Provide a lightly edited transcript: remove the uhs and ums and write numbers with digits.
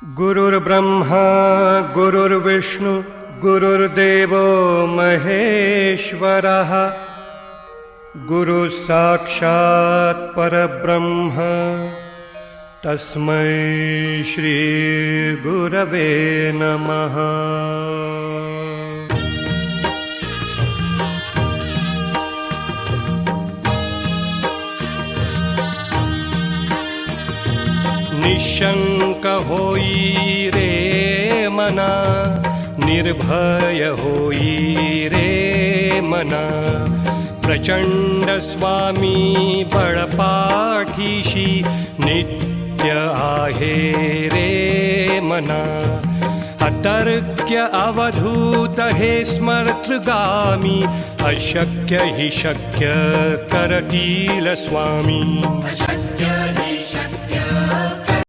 गुरुर्ब्रह्मा गुरुर्विष्णु गुरुर्देवो महेश्वरः गुरुसाक्षात् परब्रह्म तस्मै श्री गुरवे नमः। निशंक होई रे मना, निर्भय होई रे मना, प्रचंड स्वामी बळपाठीशी नित्य आहे रे मना। अतर्क्य अवधूत हे स्मर्तृगामी, अशक्य हि शक्य करतील स्वामी। अशक्य